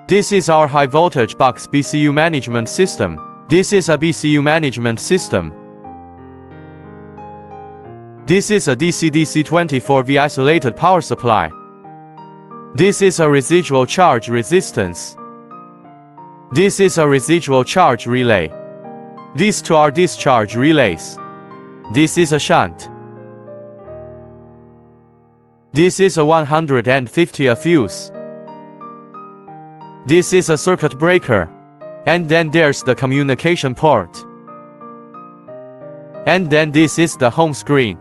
This is our high voltage box BCU management system. This is a BCU management system. This is a DC-DC 24V isolated power supply. This is a residual charge resistance. This is a residual charge relay. These two are discharge relays. This is a shunt. This is a 150 A fuse. This is a circuit breaker. And then there's the communication port. And then this is the home screen.